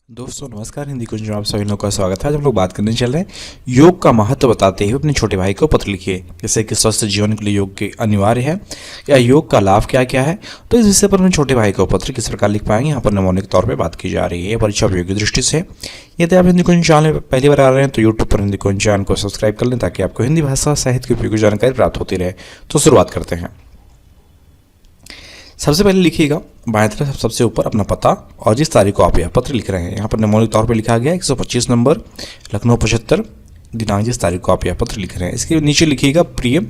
दोस्तों नमस्कार। हिंदी कुंज में आप सभी लोगों का स्वागत है। आज हम लोग बात करने चल रहे हैं योग का महत्व बताते हुए अपने छोटे भाई को पत्र लिखिए, जैसे कि स्वस्थ जीवन के लिए योग के अनिवार्य है या योग का लाभ क्या क्या है। तो इस विषय पर अपने छोटे भाई को पत्र किस प्रकार लिख पाएंगे, यहाँ पर नमूने के तौर पर बात की जा रही है परीक्षा उपयोग की दृष्टि से। यदि आप हिंदी कुंज चैनल में पहली बार आ रहे हैं तो यूट्यूब पर हिंदी कुंज चैनल को सब्सक्राइब कर लें ताकि आपको हिंदी भाषा साहित्य की उपयोगी जानकारी प्राप्त होती रहे। तो शुरुआत करते हैं। सबसे पहले लिखिएगा बाएं तरफ सबसे ऊपर अपना पता और जिस तारीख को आप यह पत्र लिख रहे हैं। यहाँ पर नमूने तौर पर लिखा गया 125 नंबर लखनऊ 75 दिनांक जिस तारीख को आप यह पत्र लिख रहे हैं। इसके नीचे लिखिएगा प्रिय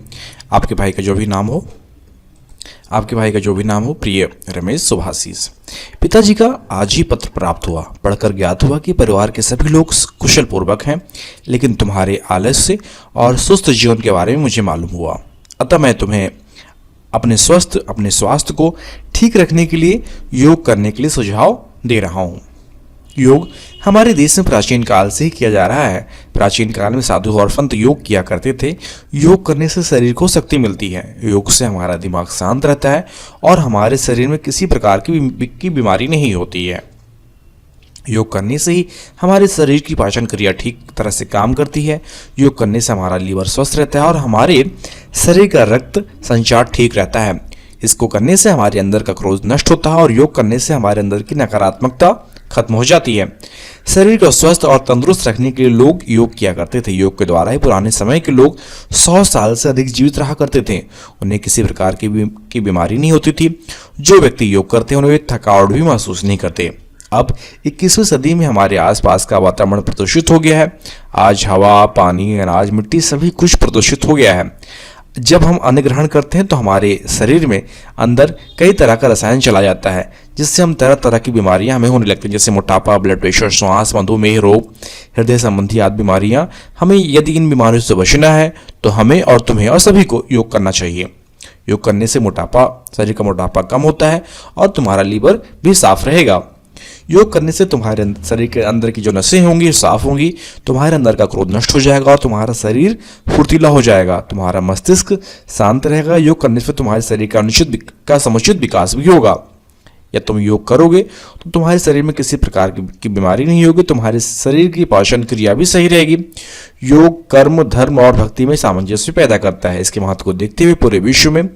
आपके भाई का जो भी नाम हो, प्रिय रमेश शुभाशीष। पिताजी का आज ही पत्र प्राप्त हुआ। पढ़कर ज्ञात हुआ कि परिवार के सभी लोग कुशल पूर्वक हैं, लेकिन तुम्हारे आलस्य और सुस्त जीवन के बारे में मुझे मालूम हुआ। अतः मैं तुम्हें अपने स्वास्थ्य को ठीक रखने के लिए योग करने के लिए सुझाव दे रहा हूँ। योग हमारे देश में प्राचीन काल से ही किया जा रहा है। प्राचीन काल में साधु और संत योग किया करते थे। योग करने से शरीर को शक्ति मिलती है। योग से हमारा दिमाग शांत रहता है और हमारे शरीर में किसी प्रकार की बीमारी नहीं होती है। योग करने से ही हमारे शरीर की पाचन क्रिया ठीक तरह से काम करती है। योग करने से हमारा लीवर स्वस्थ रहता है और हमारे शरीर का रक्त संचार ठीक रहता है। इसको करने से हमारे अंदर का क्रोध नष्ट होता है और योग करने से हमारे अंदर की नकारात्मकता खत्म हो जाती है। शरीर को स्वस्थ और तंदुरुस्त रखने के लिए लोग योग किया करते थे। योग के द्वारा ही पुराने समय के लोग 100 साल से अधिक जीवित रहा करते थे। उन्हें किसी प्रकार की बीमारी नहीं होती थी। जो व्यक्ति योग करते हैं उन्हें थकावट भी महसूस नहीं करते। अब 21वीं सदी में हमारे आसपास का वातावरण प्रदूषित हो गया है। आज हवा, पानी, अनाज, मिट्टी सभी कुछ प्रदूषित हो गया है। जब हम अन्न ग्रहण करते हैं तो हमारे शरीर में अंदर कई तरह का रसायन चला जाता है, जिससे हम तरह तरह की बीमारियां हमें होने लगती हैं, जैसे मोटापा, ब्लड प्रेशर, श्वास, मधुमेह रोग, हृदय संबंधी आदि बीमारियां। हमें यदि इन बीमारियों से बचना है तो हमें और तुम्हें और सभी को योग करना चाहिए। योग करने से शरीर का मोटापा कम होता है और तुम्हारा लीवर भी साफ रहेगा। योग करने से तुम्हारे शरीर के अंदर की जो नसें होंगी साफ होंगी, तुम्हारे अंदर का क्रोध नष्ट हो जाएगा और तुम्हारा शरीर फुर्तीला हो जाएगा, तुम्हारा मस्तिष्क शांत रहेगा। योग करने से तुम्हारे शरीर का समुचित विकास भी होगा। या तुम योग करोगे तो तुम्हारे शरीर में किसी प्रकार की बीमारी नहीं होगी, तुम्हारे शरीर की पाचन क्रिया भी सही रहेगी। योग कर्म, धर्म और भक्ति में सामंजस्य पैदा करता है। इसके महत्व को देखते हुए पूरे विश्व में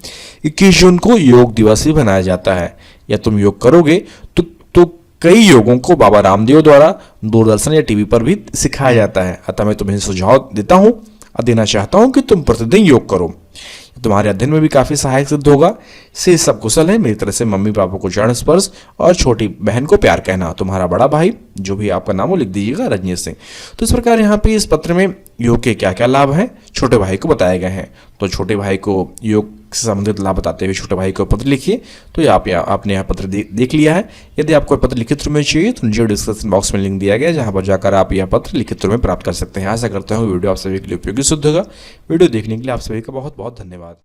21 जून को योग दिवस भी मनाया जाता है। या तुम योग करोगे तो कई योगों को बाबा रामदेव द्वारा दूरदर्शन या टीवी पर भी सिखाया जाता है। अतः मैं तुम्हें सुझाव देना चाहता हूं कि तुम प्रतिदिन योग करो। तुम्हारे अध्ययन में भी काफी सहायक सिद्ध होगा। से सब कुशल है। मेरी तरफ से मम्मी पापा को चरण स्पर्श और छोटी बहन को प्यार कहना। तुम्हारा बड़ा भाई, जो भी आपका नाम हो लिख दीजिएगा, रजनीश सिंह। तो इस प्रकार यहाँ पे इस पत्र में योग के क्या क्या लाभ हैं छोटे भाई को बताए गए हैं। तो छोटे भाई को योग से संबंधित लाभ बताते हुए छोटे भाई को पत्र लिखिए। तो आपने यहाँ पत्र देख लिया है। यदि आपको पत्र लिखित रूप में चाहिए तो नीचे डिस्क्रिप्शन बॉक्स में लिंक दिया गया है, जहाँ पर जाकर आप यह पत्र लिखित रूप में प्राप्त कर सकते हैं। आशा करता हूँ वीडियो आप सभी के लिए उपयोगी सिद्ध होगा। वीडियो देखने के लिए आप सभी का बहुत बहुत धन्यवाद।